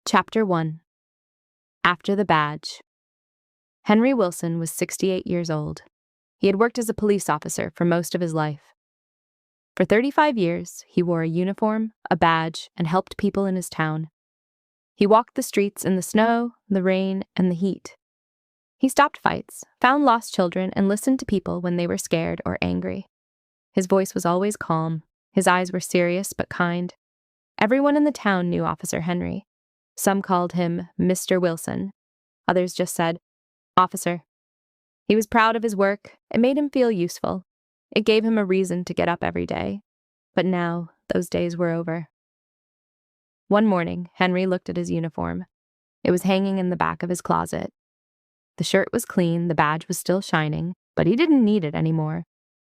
Chapter 1. After the Badge. Henry Wilson was 68 years old. He had worked as a police officer for most of his life. For 35 years, he wore a uniform, a badge, and helped people in his town. He walked the streets in the snow, the rain, and the heat. He stopped fights, found lost children, and listened to people when they were scared or angry. His voice was always calm. His eyes were serious but kind. Everyone in the town knew Officer Henry. Some called him Mr. Wilson. Others just said, "Officer." He was proud of his work. It made him feel useful. It gave him a reason to get up every day. But now, those days were over. One morning, Henry looked at his uniform. It was hanging in the back of his closet. The shirt was clean, the badge was still shining, but he didn't need it anymore.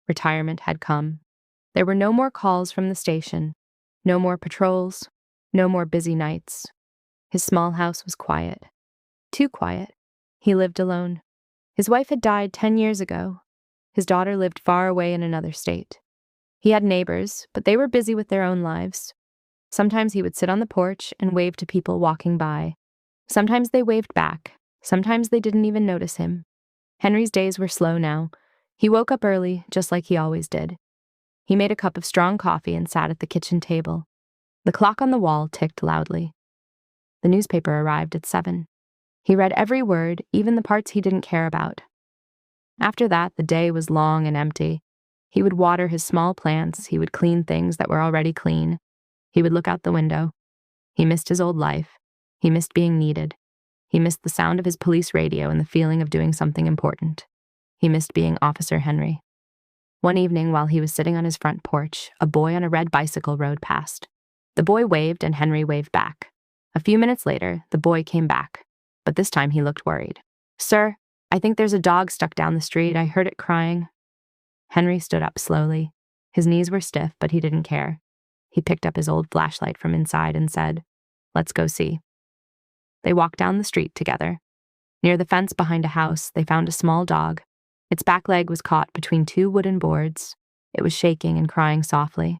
Retirement had come. There were no more calls from the station, no more patrols, no more busy nights. His small house was quiet. Too quiet. He lived alone. His wife had died 10 years ago. His daughter lived far away in another state. He had neighbors, but they were busy with their own lives. Sometimes he would sit on the porch and wave to people walking by. Sometimes they waved back. Sometimes they didn't even notice him. Henry's days were slow now. He woke up early, just like he always did. He made a cup of strong coffee and sat at the kitchen table. The clock on the wall ticked loudly. The newspaper arrived at 7. He read every word, even the parts he didn't care about. After that, the day was long and empty. He would water his small plants, he would clean things that were already clean. He would look out the window. He missed his old life. He missed being needed. He missed the sound of his police radio and the feeling of doing something important. He missed being Officer Henry. One evening, while he was sitting on his front porch, a boy on a red bicycle rode past. The boy waved and Henry waved back. A few minutes later, the boy came back, but this time he looked worried. "Sir, I think there's a dog stuck down the street. I heard it crying." Henry stood up slowly. His knees were stiff, but he didn't care. He picked up his old flashlight from inside and said, "Let's go see." They walked down the street together. Near the fence behind a house, they found a small dog. Its back leg was caught between two wooden boards. It was shaking and crying softly.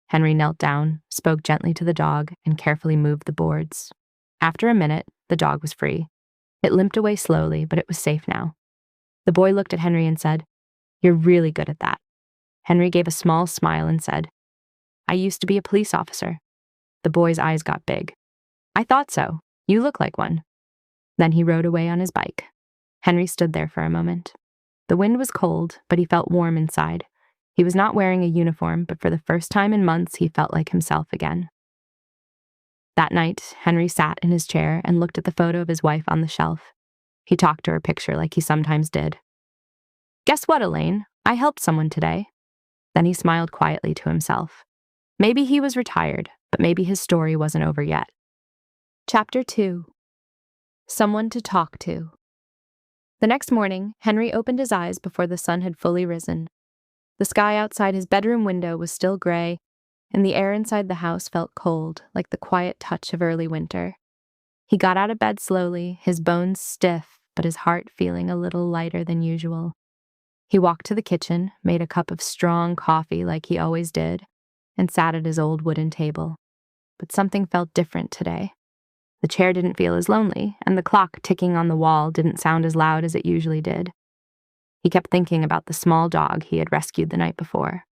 Henry knelt down, spoke gently to the dog, and carefully moved the boards. After a minute, the dog was free. It limped away slowly, but it was safe now. The boy looked at Henry and said, "You're really good at that." Henry gave a small smile and said, "I used to be a police officer." The boy's eyes got big. "I thought so. You look like one." Then he rode away on his bike. Henry stood there for a moment. The wind was cold, but he felt warm inside. He was not wearing a uniform, but for the first time in months, he felt like himself again. That night, Henry sat in his chair and looked at the photo of his wife on the shelf. He talked to her picture like he sometimes did. "Guess what, Elaine? I helped someone today." Then he smiled quietly to himself. Maybe he was retired, but maybe his story wasn't over yet. Chapter 2. Someone to talk to. The next morning, Henry opened his eyes before the sun had fully risen. The sky outside his bedroom window was still gray, and the air inside the house felt cold, like the quiet touch of early winter. He got out of bed slowly, his bones stiff, but his heart feeling a little lighter than usual. He walked to the kitchen, made a cup of strong coffee like he always did, and sat at his old wooden table. But something felt different today. The chair didn't feel as lonely, and the clock ticking on the wall didn't sound as loud as it usually did. He kept thinking about the small dog he had rescued the night before.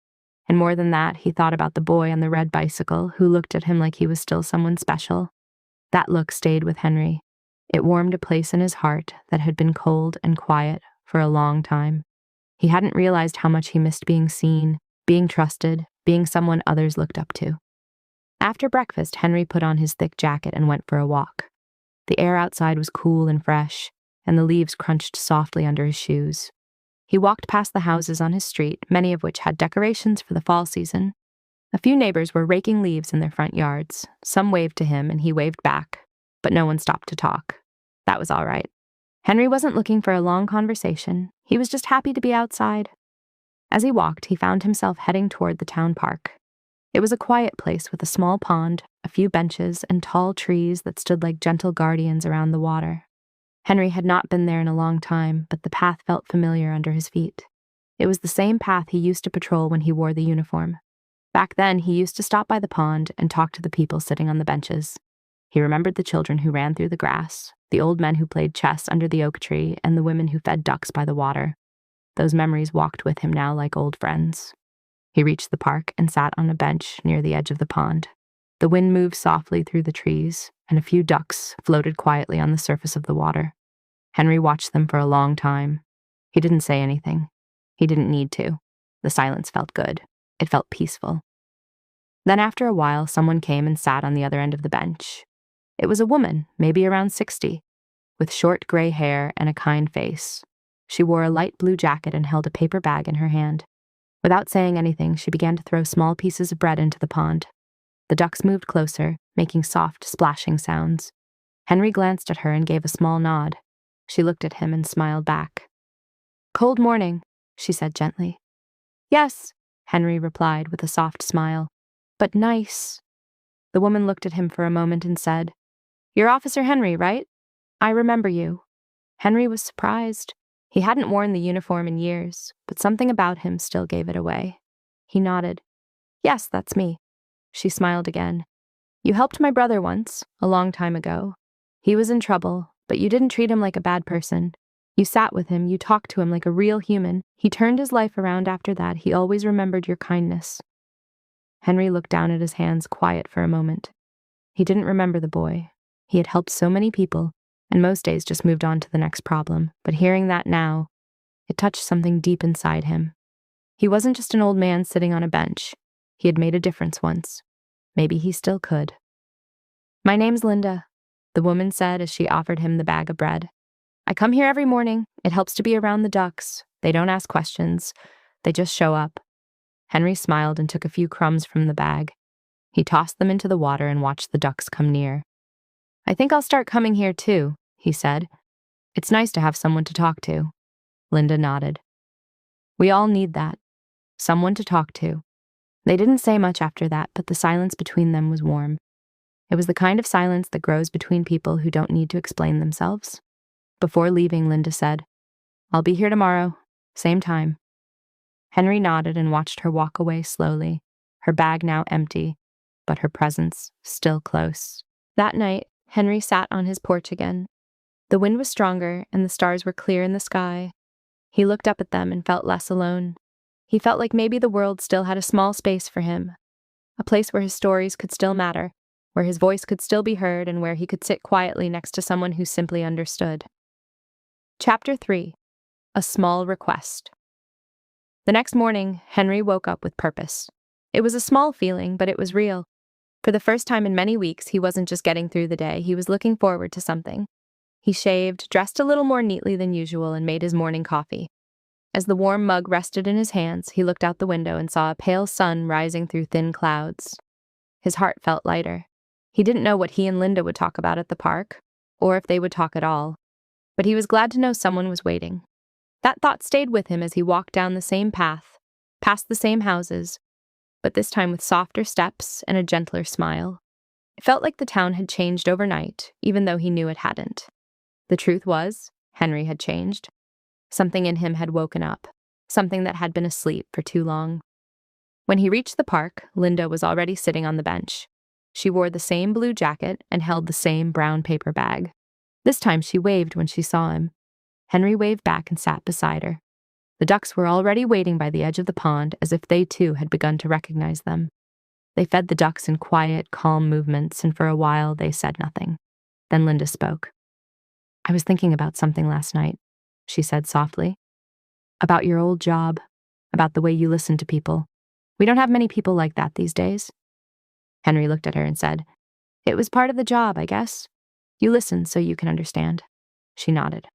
And more than that, he thought about the boy on the red bicycle who looked at him like he was still someone special. That look stayed with Henry. It warmed a place in his heart that had been cold and quiet for a long time. He hadn't realized how much he missed being seen, being trusted, being someone others looked up to. After breakfast, Henry put on his thick jacket and went for a walk. The air outside was cool and fresh, and the leaves crunched softly under his shoes. He walked past the houses on his street, many of which had decorations for the fall season. A few neighbors were raking leaves in their front yards. Some waved to him, and he waved back, but no one stopped to talk. That was all right. Henry wasn't looking for a long conversation. He was just happy to be outside. As he walked, he found himself heading toward the town park. It was a quiet place with a small pond, a few benches, and tall trees that stood like gentle guardians around the water. Henry had not been there in a long time, but the path felt familiar under his feet. It was the same path he used to patrol when he wore the uniform. Back then, he used to stop by the pond and talk to the people sitting on the benches. He remembered the children who ran through the grass, the old men who played chess under the oak tree, and the women who fed ducks by the water. Those memories walked with him now like old friends. He reached the park and sat on a bench near the edge of the pond. The wind moved softly through the trees, and a few ducks floated quietly on the surface of the water. Henry watched them for a long time. He didn't say anything. He didn't need to. The silence felt good. It felt peaceful. Then after a while, someone came and sat on the other end of the bench. It was a woman, maybe around 60, with short gray hair and a kind face. She wore a light blue jacket and held a paper bag in her hand. Without saying anything, she began to throw small pieces of bread into the pond. The ducks moved closer, making soft, splashing sounds. Henry glanced at her and gave a small nod. She looked at him and smiled back. "Cold morning," she said gently. "Yes," Henry replied with a soft smile. "But nice." The woman looked at him for a moment and said, "You're Officer Henry, right? I remember you." Henry was surprised. He hadn't worn the uniform in years, but something about him still gave it away. He nodded. "Yes, that's me." She smiled again. "You helped my brother once, a long time ago. He was in trouble, but you didn't treat him like a bad person. You sat with him, you talked to him like a real human. He turned his life around after that. He always remembered your kindness." Henry looked down at his hands, quiet for a moment. He didn't remember the boy. He had helped so many people, and most days just moved on to the next problem. But hearing that now, it touched something deep inside him. He wasn't just an old man sitting on a bench. He had made a difference once. Maybe he still could. "My name's Linda," the woman said as she offered him the bag of bread. "I come here every morning. It helps to be around the ducks. They don't ask questions. They just show up." Henry smiled and took a few crumbs from the bag. He tossed them into the water and watched the ducks come near. "I think I'll start coming here too," he said. "It's nice to have someone to talk to." Linda nodded. "We all need that. Someone to talk to." They didn't say much after that, but the silence between them was warm. It was the kind of silence that grows between people who don't need to explain themselves. Before leaving, Linda said, "I'll be here tomorrow, same time." Henry nodded and watched her walk away slowly, her bag now empty, but her presence still close. That night, Henry sat on his porch again. The wind was stronger and the stars were clear in the sky. He looked up at them and felt less alone. He felt like maybe the world still had a small space for him, a place where his stories could still matter, where his voice could still be heard, and where he could sit quietly next to someone who simply understood. Chapter 3: A Small Request. The next morning, Henry woke up with purpose. It was a small feeling, but it was real. For the first time in many weeks, he wasn't just getting through the day, he was looking forward to something. He shaved, dressed a little more neatly than usual, and made his morning coffee. As the warm mug rested in his hands, he looked out the window and saw a pale sun rising through thin clouds. His heart felt lighter. He didn't know what he and Linda would talk about at the park, or if they would talk at all, but he was glad to know someone was waiting. That thought stayed with him as he walked down the same path, past the same houses, but this time with softer steps and a gentler smile. It felt like the town had changed overnight, even though he knew it hadn't. The truth was, Henry had changed. Something in him had woken up, something that had been asleep for too long. When he reached the park, Linda was already sitting on the bench. She wore the same blue jacket and held the same brown paper bag. This time she waved when she saw him. Henry waved back and sat beside her. The ducks were already waiting by the edge of the pond as if they too had begun to recognize them. They fed the ducks in quiet, calm movements, and for a while they said nothing. Then Linda spoke. "I was thinking about something last night," she said softly. "About your old job, about the way you listen to people. We don't have many people like that these days." Henry looked at her and said, "It was part of the job, I guess. You listen so you can understand." She nodded.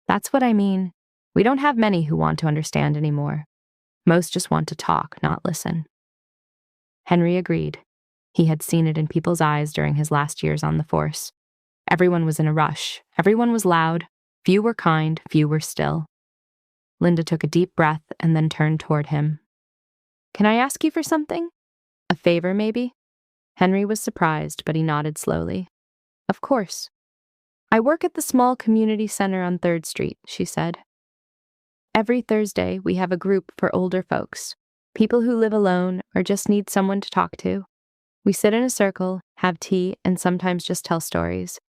"That's what I mean. We don't have many who want to understand anymore. Most just want to talk, not listen." Henry agreed. He had seen it in people's eyes during his last years on the force. Everyone was in a rush. Everyone was loud. Few were kind, few were still. Linda took a deep breath and then turned toward him. "Can I ask you for something? A favor, maybe?" Henry was surprised, but he nodded slowly. "Of course." "I work at the small community center on 3rd Street, she said. "Every Thursday, we have a group for older folks, people who live alone or just need someone to talk to. We sit in a circle, have tea, and sometimes just tell stories.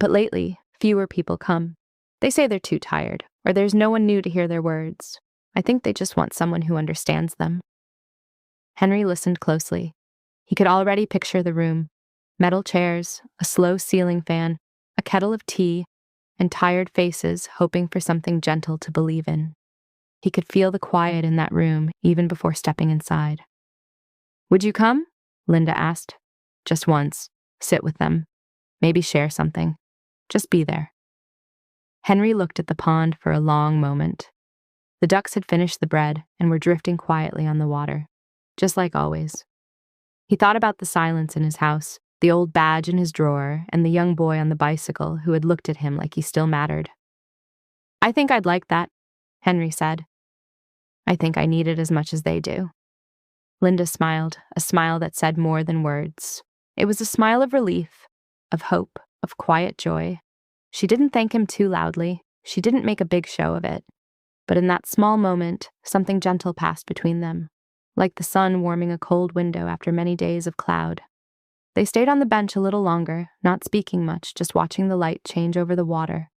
But lately, fewer people come. They say they're too tired, or there's no one new to hear their words. I think they just want someone who understands them." Henry listened closely. He could already picture the room: metal chairs, a slow ceiling fan, a kettle of tea, and tired faces hoping for something gentle to believe in. He could feel the quiet in that room even before stepping inside. "Would you come?" Linda asked. "Just once. Sit with them. Maybe share something. Just be there." Henry looked at the pond for a long moment. The ducks had finished the bread and were drifting quietly on the water, just like always. He thought about the silence in his house, the old badge in his drawer, and the young boy on the bicycle who had looked at him like he still mattered. "I think I'd like that," Henry said. "I think I need it as much as they do." Linda smiled, a smile that said more than words. It was a smile of relief, of hope, of quiet joy. She didn't thank him too loudly. She didn't make a big show of it. But in that small moment, something gentle passed between them, like the sun warming a cold window after many days of cloud. They stayed on the bench a little longer, not speaking much, just watching the light change over the water.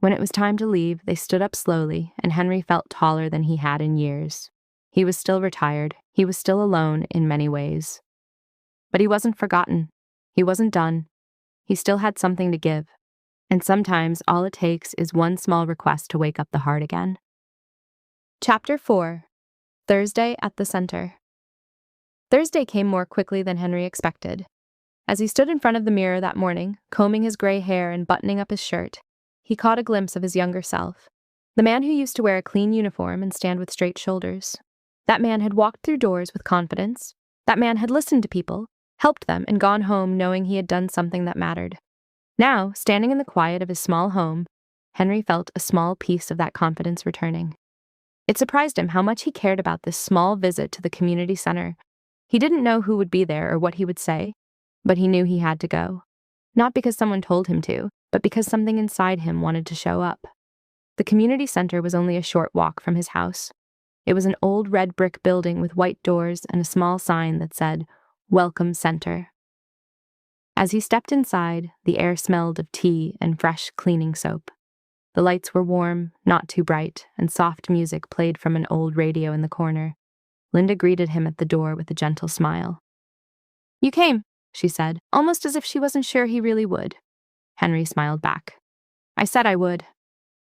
When it was time to leave, they stood up slowly, and Henry felt taller than he had in years. He was still retired. He was still alone in many ways. But he wasn't forgotten. He wasn't done. He still had something to give. And sometimes all it takes is one small request to wake up the heart again. Chapter 4. Thursday at the Center. Thursday came more quickly than Henry expected. As he stood in front of the mirror that morning, combing his gray hair and buttoning up his shirt, he caught a glimpse of his younger self, the man who used to wear a clean uniform and stand with straight shoulders. That man had walked through doors with confidence. That man had listened to people, helped them, and gone home knowing he had done something that mattered. Now, standing in the quiet of his small home, Henry felt a small piece of that confidence returning. It surprised him how much he cared about this small visit to the community center. He didn't know who would be there or what he would say, but he knew he had to go. Not because someone told him to, but because something inside him wanted to show up. The community center was only a short walk from his house. It was an old red brick building with white doors and a small sign that said, "Welcome Center." As he stepped inside, the air smelled of tea and fresh cleaning soap. The lights were warm, not too bright, and soft music played from an old radio in the corner. Linda greeted him at the door with a gentle smile. "You came," she said, almost as if she wasn't sure he really would. Henry smiled back. "I said I would."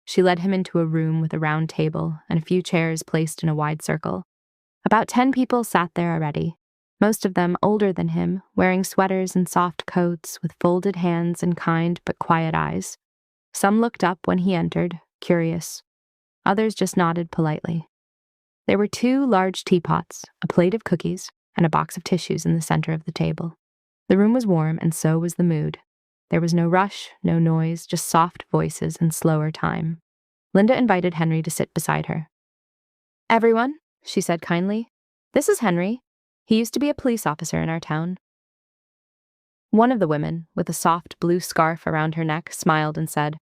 She led him into a room with a round table and a few chairs placed in a wide circle. About 10 people sat there already, most of them older than him, wearing sweaters and soft coats with folded hands and kind but quiet eyes. Some looked up when he entered, curious. Others just nodded politely. There were 2 large teapots, a plate of cookies, and a box of tissues in the center of the table. The room was warm, and so was the mood. There was no rush, no noise, just soft voices and slower time. Linda invited Henry to sit beside her. "Everyone," she said kindly, "this is Henry. He used to be a police officer in our town." One of the women, with a soft blue scarf around her neck, smiled and said,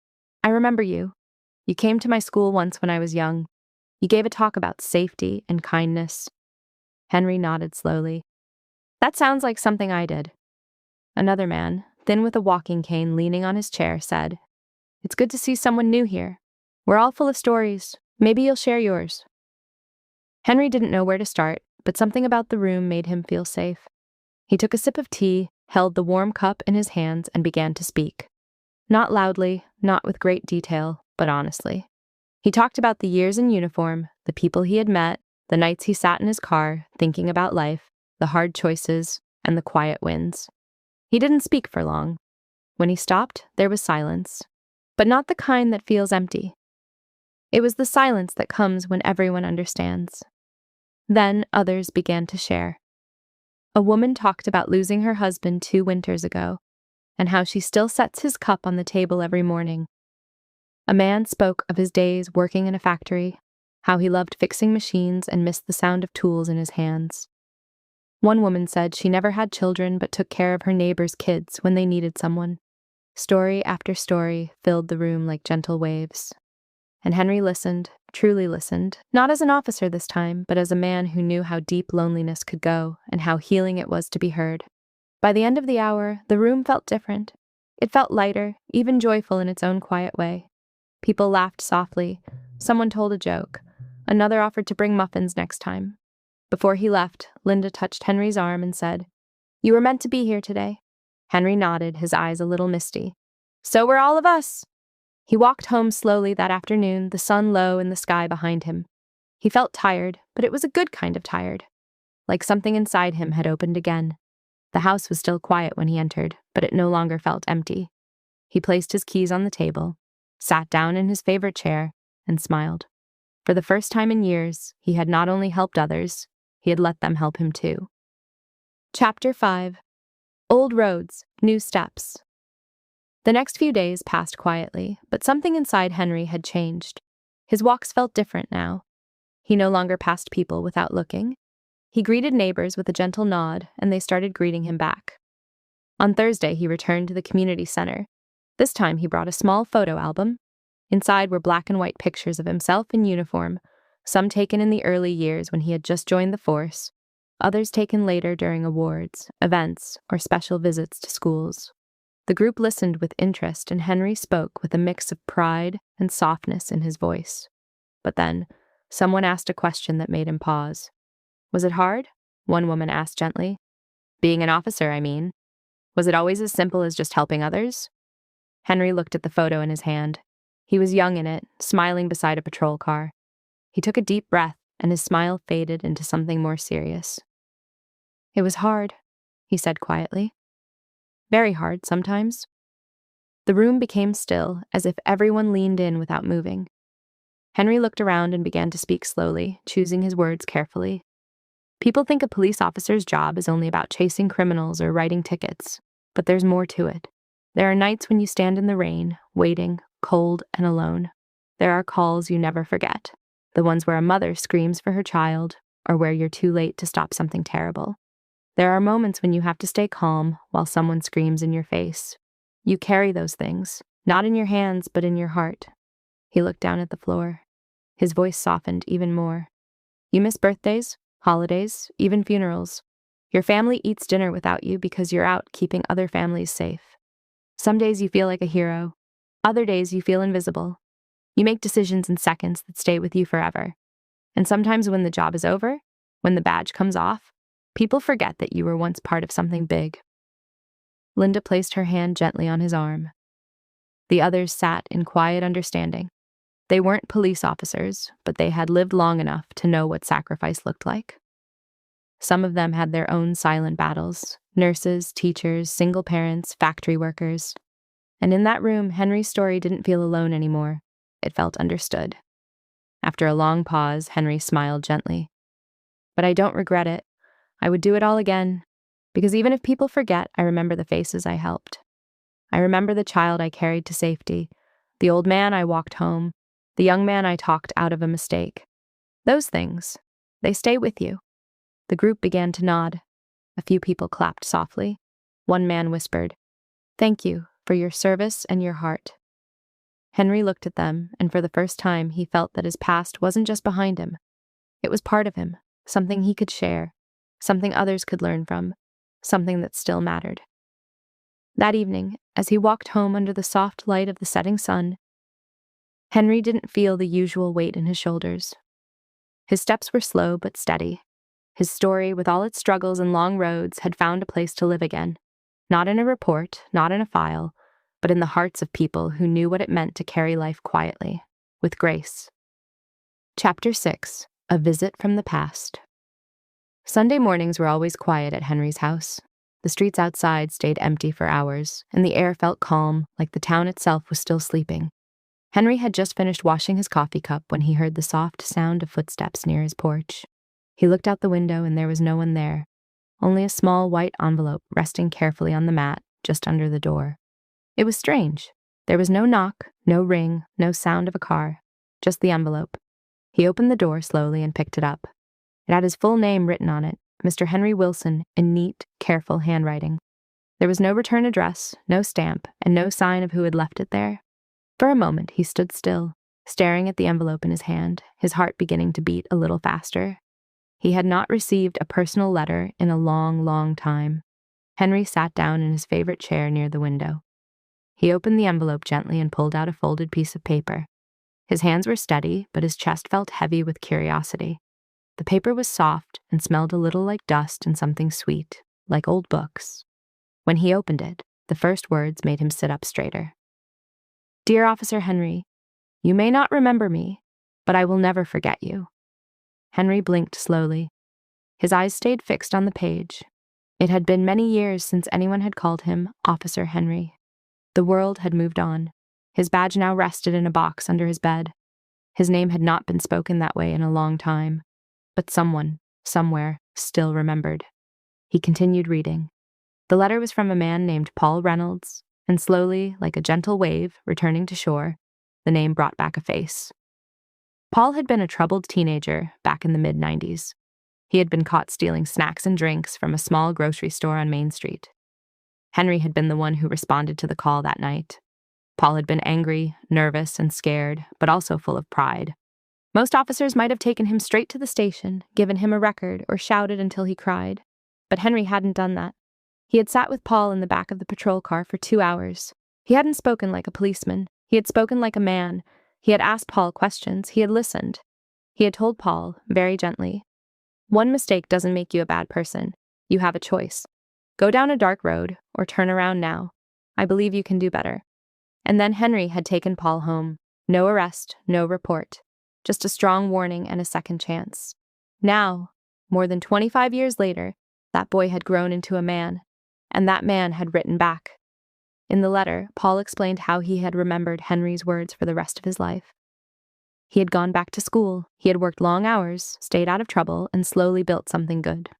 "I remember you. You came to my school once when I was young. You gave a talk about safety and kindness." Henry nodded slowly. "That sounds like something I did." Another man, thin with a walking cane leaning on his chair, said, "It's good to see someone new here. We're all full of stories. Maybe you'll share yours." Henry didn't know where to start, but something about the room made him feel safe. He took a sip of tea, held the warm cup in his hands, and began to speak. Not loudly, not with great detail, but honestly. He talked about the years in uniform, the people he had met, the nights he sat in his car, thinking about life, the hard choices, and the quiet wins. He didn't speak for long. When he stopped, there was silence, but not the kind that feels empty. It was the silence that comes when everyone understands. Then others began to share. A woman talked about losing her husband 2 winters ago, and how she still sets his cup on the table every morning. A man spoke of his days working in a factory, how he loved fixing machines and missed the sound of tools in his hands. One woman said she never had children but took care of her neighbor's kids when they needed someone. Story after story filled the room like gentle waves. And Henry listened, truly listened, not as an officer this time, but as a man who knew how deep loneliness could go and how healing it was to be heard. By the end of the hour, the room felt different. It felt lighter, even joyful in its own quiet way. People laughed softly. Someone told a joke. Another offered to bring muffins next time. Before he left, Linda touched Henry's arm and said, "You were meant to be here today." Henry nodded, his eyes a little misty. "So were all of us." He walked home slowly that afternoon, the sun low in the sky behind him. He felt tired, but it was a good kind of tired. Like something inside him had opened again. The house was still quiet when he entered, but it no longer felt empty. He placed his keys on the table, sat down in his favorite chair, and smiled. For the first time in years, he had not only helped others, he had let them help him too. Chapter 5. Old Roads, New Steps. The next few days passed quietly, but something inside Henry had changed. His walks felt different now. He no longer passed people without looking. He greeted neighbors with a gentle nod, and they started greeting him back. On Thursday, he returned to the community center. This time, he brought a small photo album. Inside were black and white pictures of himself in uniform, some taken in the early years when he had just joined the force, others taken later during awards, events, or special visits to schools. The group listened with interest, and Henry spoke with a mix of pride and softness in his voice. But then, someone asked a question that made him pause. "Was it hard?" one woman asked gently. "Being an officer, I mean. Was it always as simple as just helping others?" Henry looked at the photo in his hand. He was young in it, smiling beside a patrol car. He took a deep breath, and his smile faded into something more serious. "It was hard," he said quietly. "Very hard, sometimes." The room became still, as if everyone leaned in without moving. Henry looked around and began to speak slowly, choosing his words carefully. People think a police officer's job is only about chasing criminals or writing tickets, but there's more to it. There are nights when you stand in the rain, waiting, cold and alone. There are calls you never forget, the ones where a mother screams for her child, or where you're too late to stop something terrible. There are moments when you have to stay calm while someone screams in your face. You carry those things, not in your hands, but in your heart. He looked down at the floor. His voice softened even more. You miss birthdays, holidays, even funerals. Your family eats dinner without you because you're out keeping other families safe. Some days you feel like a hero. Other days you feel invisible. You make decisions in seconds that stay with you forever. And sometimes when the job is over, when the badge comes off, people forget that you were once part of something big. Linda placed her hand gently on his arm. The others sat in quiet understanding. They weren't police officers, but they had lived long enough to know what sacrifice looked like. Some of them had their own silent battles: nurses, teachers, single parents, factory workers. And in that room, Henry's story didn't feel alone anymore. It felt understood. After a long pause, Henry smiled gently. "But I don't regret it. I would do it all again. Because even if people forget, I remember the faces I helped. I remember the child I carried to safety, the old man I walked home, the young man I talked out of a mistake. Those things, they stay with you." The group began to nod. A few people clapped softly. One man whispered, "Thank you for your service and your heart." Henry looked at them, and for the first time he felt that his past wasn't just behind him. It was part of him, something he could share, something others could learn from, something that still mattered. That evening, as he walked home under the soft light of the setting sun, Henry didn't feel the usual weight in his shoulders. His steps were slow but steady. His story, with all its struggles and long roads, had found a place to live again. Not in a report, not in a file, but in the hearts of people who knew what it meant to carry life quietly, with grace. Chapter 6. A Visit from the Past. Sunday mornings were always quiet at Henry's house. The streets outside stayed empty for hours, and the air felt calm, like the town itself was still sleeping. Henry had just finished washing his coffee cup when he heard the soft sound of footsteps near his porch. He looked out the window and there was no one there, only a small white envelope resting carefully on the mat just under the door. It was strange. There was no knock, no ring, no sound of a car, just the envelope. He opened the door slowly and picked it up. It had his full name written on it, Mr. Henry Wilson, in neat, careful handwriting. There was no return address, no stamp, and no sign of who had left it there. For a moment he stood still, staring at the envelope in his hand, his heart beginning to beat a little faster. He had not received a personal letter in a long, long time. Henry sat down in his favorite chair near the window. He opened the envelope gently and pulled out a folded piece of paper. His hands were steady, but his chest felt heavy with curiosity. The paper was soft and smelled a little like dust and something sweet, like old books. When he opened it, the first words made him sit up straighter. "Dear Officer Henry, you may not remember me, but I will never forget you." Henry blinked slowly. His eyes stayed fixed on the page. It had been many years since anyone had called him Officer Henry. The world had moved on. His badge now rested in a box under his bed. His name had not been spoken that way in a long time, but someone, somewhere, still remembered. He continued reading. The letter was from a man named Paul Reynolds, and slowly, like a gentle wave returning to shore, the name brought back a face. Paul had been a troubled teenager back in the mid-90s. He had been caught stealing snacks and drinks from a small grocery store on Main Street. Henry had been the one who responded to the call that night. Paul had been angry, nervous, and scared, but also full of pride. Most officers might have taken him straight to the station, given him a record, or shouted until he cried. But Henry hadn't done that. He had sat with Paul in the back of the patrol car for 2 hours. He hadn't spoken like a policeman. He had spoken like a man. He had asked Paul questions. He had listened. He had told Paul, very gently, "One mistake doesn't make you a bad person. You have a choice. Go down a dark road, or turn around now. I believe you can do better." And then Henry had taken Paul home. No arrest, no report. Just a strong warning and a second chance. Now, more than 25 years later, that boy had grown into a man, and that man had written back. In the letter, Paul explained how he had remembered Henry's words for the rest of his life. He had gone back to school, he had worked long hours, stayed out of trouble, and slowly built something good.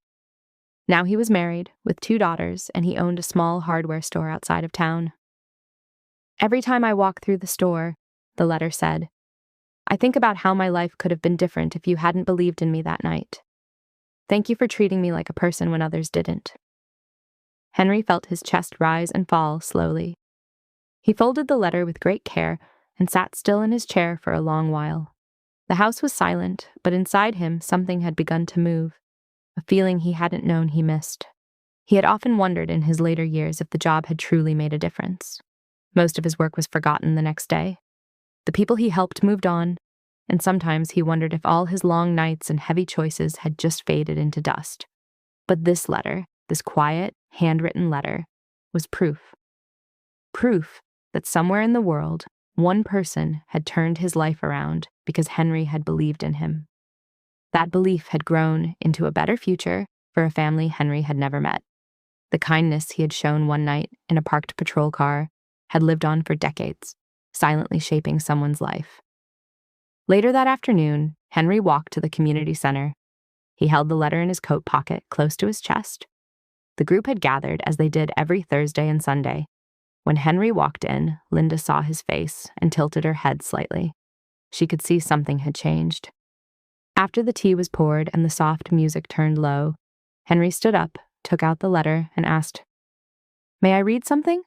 Now he was married, with 2 daughters, and he owned a small hardware store outside of town. "Every time I walk through the store," the letter said, "I think about how my life could have been different if you hadn't believed in me that night. Thank you for treating me like a person when others didn't." Henry felt his chest rise and fall slowly. He folded the letter with great care and sat still in his chair for a long while. The house was silent, but inside him something had begun to move, a feeling he hadn't known he missed. He had often wondered in his later years if the job had truly made a difference. Most of his work was forgotten the next day. The people he helped moved on, and sometimes he wondered if all his long nights and heavy choices had just faded into dust. But this letter, this quiet, handwritten letter, was proof. Proof that somewhere in the world, one person had turned his life around because Henry had believed in him. That belief had grown into a better future for a family Henry had never met. The kindness he had shown one night in a parked patrol car had lived on for decades, silently shaping someone's life. Later that afternoon, Henry walked to the community center. He held the letter in his coat pocket, close to his chest. The group had gathered as they did every Thursday and Sunday. When Henry walked in, Linda saw his face and tilted her head slightly. She could see something had changed. After the tea was poured and the soft music turned low, Henry stood up, took out the letter, and asked, "May I read something?"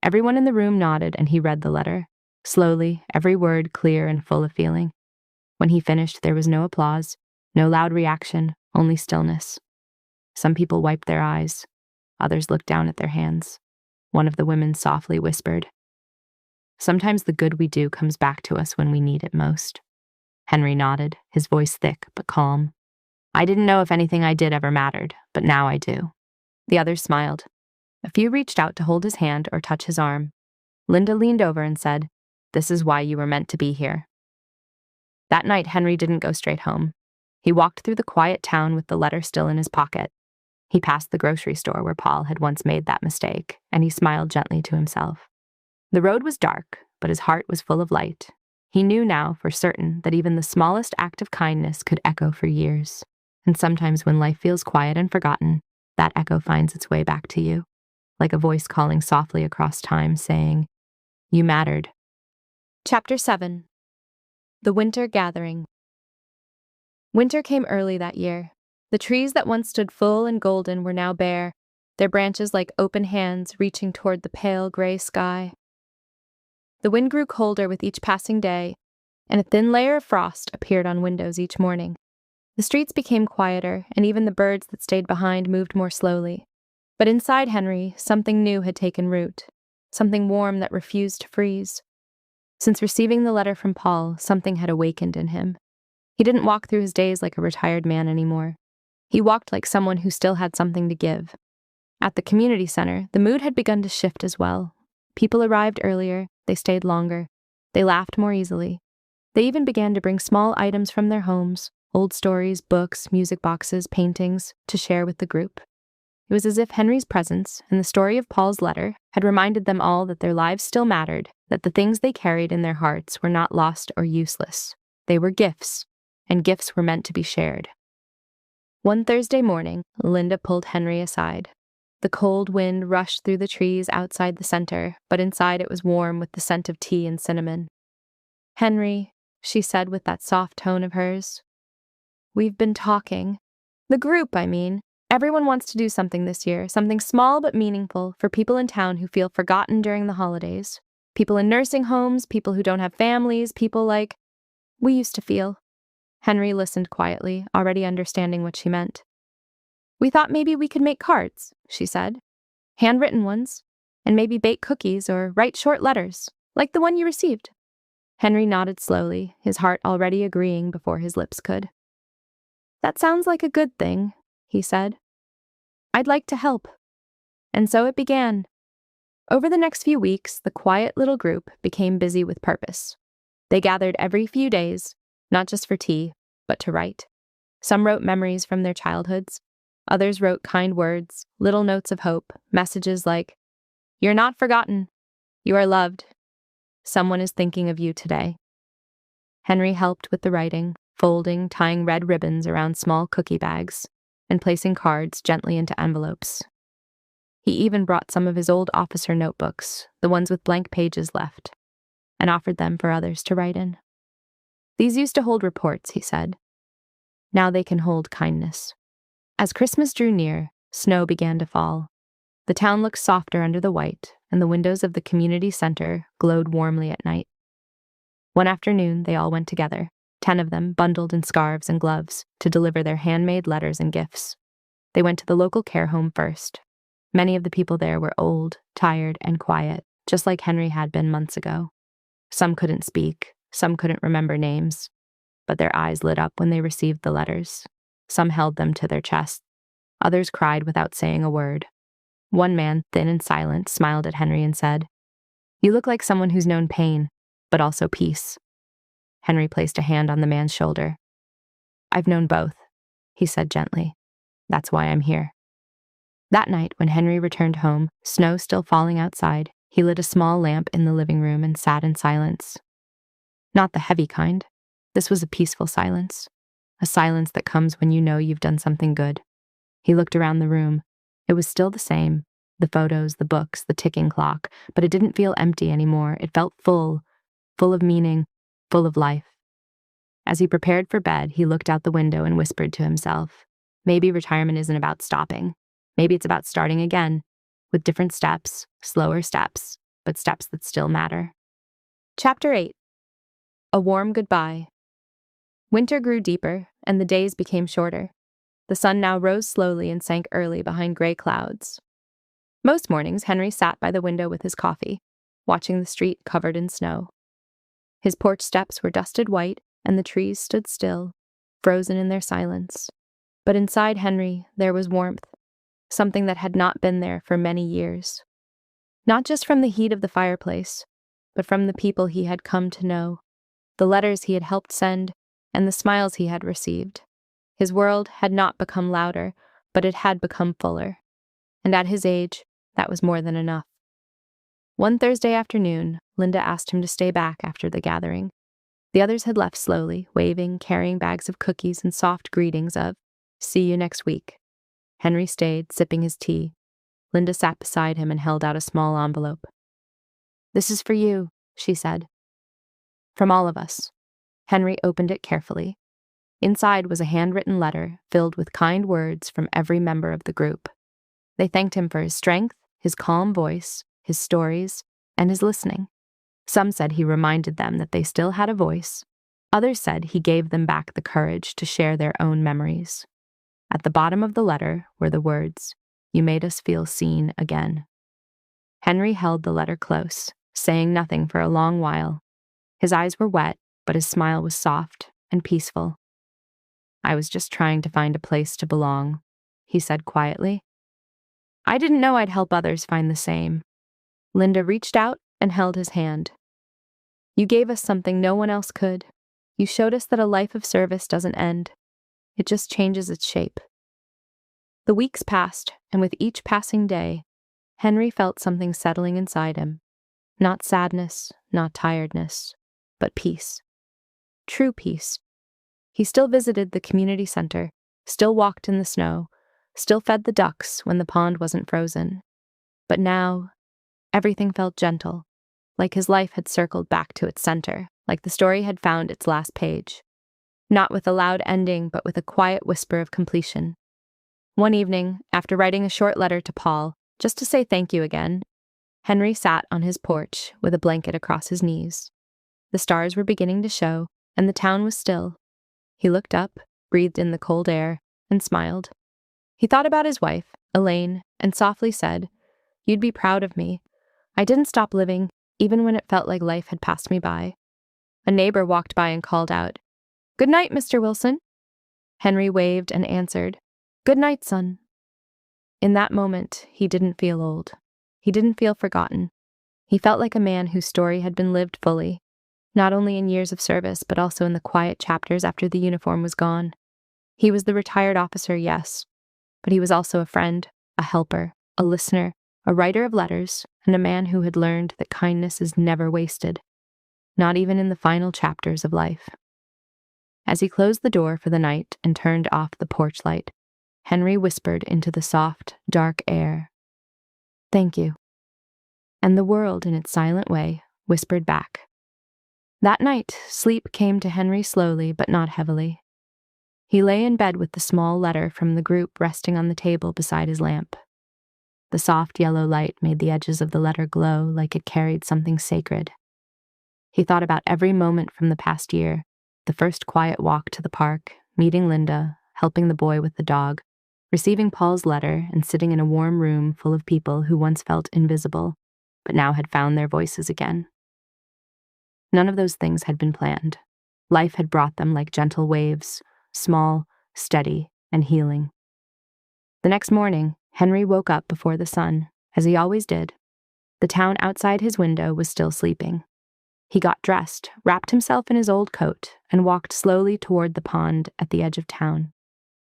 Everyone in the room nodded, and he read the letter, slowly, every word clear and full of feeling. When he finished, there was no applause, no loud reaction, only stillness. Some people wiped their eyes. Others looked down at their hands. One of the women softly whispered, "Sometimes the good we do comes back to us when we need it most." Henry nodded, his voice thick but calm. "I didn't know if anything I did ever mattered, but now I do." The others smiled. A few reached out to hold his hand or touch his arm. Linda leaned over and said, "This is why you were meant to be here." That night, Henry didn't go straight home. He walked through the quiet town with the letter still in his pocket. He passed the grocery store where Paul had once made that mistake, and he smiled gently to himself. The road was dark, but his heart was full of light. He knew now for certain that even the smallest act of kindness could echo for years. And sometimes when life feels quiet and forgotten, that echo finds its way back to you, like a voice calling softly across time saying, "You mattered." Chapter 7. The Winter Gathering. Winter came early that year. The trees that once stood full and golden were now bare, their branches like open hands reaching toward the pale gray sky. The wind grew colder with each passing day, and a thin layer of frost appeared on windows each morning. The streets became quieter, and even the birds that stayed behind moved more slowly. But inside Henry, something new had taken root, something warm that refused to freeze. Since receiving the letter from Paul, something had awakened in him. He didn't walk through his days like a retired man anymore. He walked like someone who still had something to give. At the community center, the mood had begun to shift as well. People arrived earlier, they stayed longer, they laughed more easily. They even began to bring small items from their homes, old stories, books, music boxes, paintings, to share with the group. It was as if Henry's presence and the story of Paul's letter had reminded them all that their lives still mattered, that the things they carried in their hearts were not lost or useless. They were gifts, and gifts were meant to be shared. One Thursday morning, Linda pulled Henry aside. The cold wind rushed through the trees outside the center, but inside it was warm with the scent of tea and cinnamon. "Henry," she said with that soft tone of hers, "we've been talking. The group, I mean. Everyone wants to do something this year, something small but meaningful for people in town who feel forgotten during the holidays. People in nursing homes, people who don't have families, people like we used to feel." Henry listened quietly, already understanding what she meant. "We thought maybe we could make cards," she said. "Handwritten ones. And maybe bake cookies or write short letters, like the one you received." Henry nodded slowly, his heart already agreeing before his lips could. "That sounds like a good thing," he said. "I'd like to help." And so it began. Over the next few weeks, the quiet little group became busy with purpose. They gathered every few days, not just for tea, but to write. Some wrote memories from their childhoods. Others wrote kind words, little notes of hope, messages like, "You're not forgotten. You are loved. Someone is thinking of you today." Henry helped with the writing, folding, tying red ribbons around small cookie bags, and placing cards gently into envelopes. He even brought some of his old officer notebooks, the ones with blank pages left, and offered them for others to write in. "These used to hold reports," he said. "Now they can hold kindness." As Christmas drew near, snow began to fall. The town looked softer under the white, and the windows of the community center glowed warmly at night. One afternoon, they all went together, 10 of them bundled in scarves and gloves, to deliver their handmade letters and gifts. They went to the local care home first. Many of the people there were old, tired, and quiet, just like Henry had been months ago. Some couldn't speak, some couldn't remember names, but their eyes lit up when they received the letters. Some held them to their chests. Others cried without saying a word. One man, thin and silent, smiled at Henry and said, "You look like someone who's known pain, but also peace." Henry placed a hand on the man's shoulder. "I've known both," he said gently. "That's why I'm here." That night, when Henry returned home, snow still falling outside, he lit a small lamp in the living room and sat in silence. Not the heavy kind. This was a peaceful silence. A silence that comes when you know you've done something good. He looked around the room. It was still the same. The photos, the books, the ticking clock, but it didn't feel empty anymore. It felt full of meaning, full of life. As he prepared for bed, he looked out the window and whispered to himself, maybe retirement isn't about stopping. Maybe it's about starting again, with different steps, slower steps, but steps that still matter. Chapter 8. A Warm Goodbye. Winter grew deeper, and the days became shorter. The sun now rose slowly and sank early behind gray clouds. Most mornings, Henry sat by the window with his coffee, watching the street covered in snow. His porch steps were dusted white, and the trees stood still, frozen in their silence. But inside Henry, there was warmth, something that had not been there for many years. Not just from the heat of the fireplace, but from the people he had come to know, the letters he had helped send, and the smiles he had received. His world had not become louder, but it had become fuller. And at his age, that was more than enough. One Thursday afternoon, Linda asked him to stay back after the gathering. The others had left slowly, waving, carrying bags of cookies and soft greetings of, "See you next week." Henry stayed, sipping his tea. Linda sat beside him and held out a small envelope. "This is for you," she said. "From all of us." Henry opened it carefully. Inside was a handwritten letter filled with kind words from every member of the group. They thanked him for his strength, his calm voice, his stories, and his listening. Some said he reminded them that they still had a voice. Others said he gave them back the courage to share their own memories. At the bottom of the letter were the words, You made us feel seen again." Henry held the letter close, saying nothing for a long while. His eyes were wet, but his smile was soft and peaceful. "I was just trying to find a place to belong," he said quietly. "I didn't know I'd help others find the same." Linda reached out and held his hand. "You gave us something no one else could. You showed us that a life of service doesn't end. It just changes its shape." The weeks passed, and with each passing day, Henry felt something settling inside him. Not sadness, not tiredness, but peace. True peace. He still visited the community center, still walked in the snow, still fed the ducks when the pond wasn't frozen. But now, everything felt gentle, like his life had circled back to its center, like the story had found its last page. Not with a loud ending, but with a quiet whisper of completion. One evening, after writing a short letter to Paul, just to say thank you again, Henry sat on his porch with a blanket across his knees. The stars were beginning to show, and the town was still. He looked up, breathed in the cold air, and smiled. He thought about his wife, Elaine, and softly said, "You'd be proud of me. I didn't stop living, even when it felt like life had passed me by." A neighbor walked by and called out, "Good night, Mr. Wilson." Henry waved and answered, "Good night, son." In that moment, he didn't feel old. He didn't feel forgotten. He felt like a man whose story had been lived fully, not only in years of service, but also in the quiet chapters after the uniform was gone. He was the retired officer, yes, but he was also a friend, a helper, a listener, a writer of letters, and a man who had learned that kindness is never wasted, not even in the final chapters of life. As he closed the door for the night and turned off the porch light, Henry whispered into the soft, dark air, "Thank you." And the world, in its silent way, whispered back. That night, sleep came to Henry slowly but not heavily. He lay in bed with the small letter from the group resting on the table beside his lamp. The soft yellow light made the edges of the letter glow like it carried something sacred. He thought about every moment from the past year, the first quiet walk to the park, meeting Linda, helping the boy with the dog, receiving Paul's letter, and sitting in a warm room full of people who once felt invisible, but now had found their voices again. None of those things had been planned. Life had brought them like gentle waves, small, steady, and healing. The next morning, Henry woke up before the sun, as he always did. The town outside his window was still sleeping. He got dressed, wrapped himself in his old coat, and walked slowly toward the pond at the edge of town.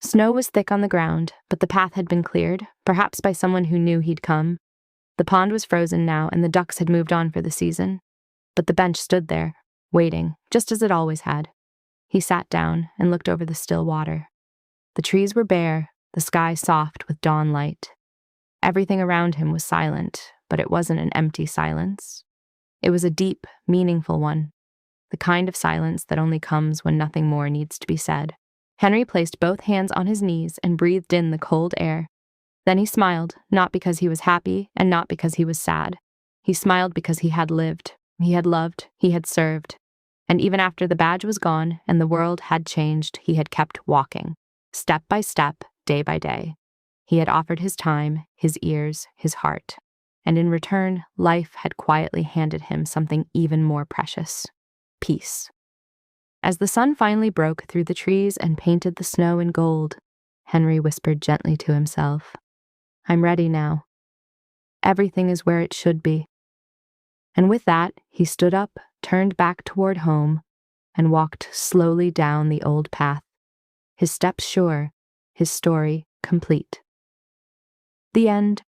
Snow was thick on the ground, but the path had been cleared, perhaps by someone who knew he'd come. The pond was frozen now, and the ducks had moved on for the season. But the bench stood there, waiting, just as it always had. He sat down and looked over the still water. The trees were bare, the sky soft with dawn light. Everything around him was silent, but it wasn't an empty silence. It was a deep, meaningful one, the kind of silence that only comes when nothing more needs to be said. Henry placed both hands on his knees and breathed in the cold air. Then he smiled, not because he was happy and not because he was sad. He smiled because he had lived, he had loved, he had served. And even after the badge was gone and the world had changed, he had kept walking, step by step, day by day. He had offered his time, his ears, his heart. And in return, life had quietly handed him something even more precious: peace. As the sun finally broke through the trees and painted the snow in gold, Henry whispered gently to himself, "I'm ready now. Everything is where it should be." And with that, he stood up, turned back toward home, and walked slowly down the old path, his steps sure, his story complete. The end.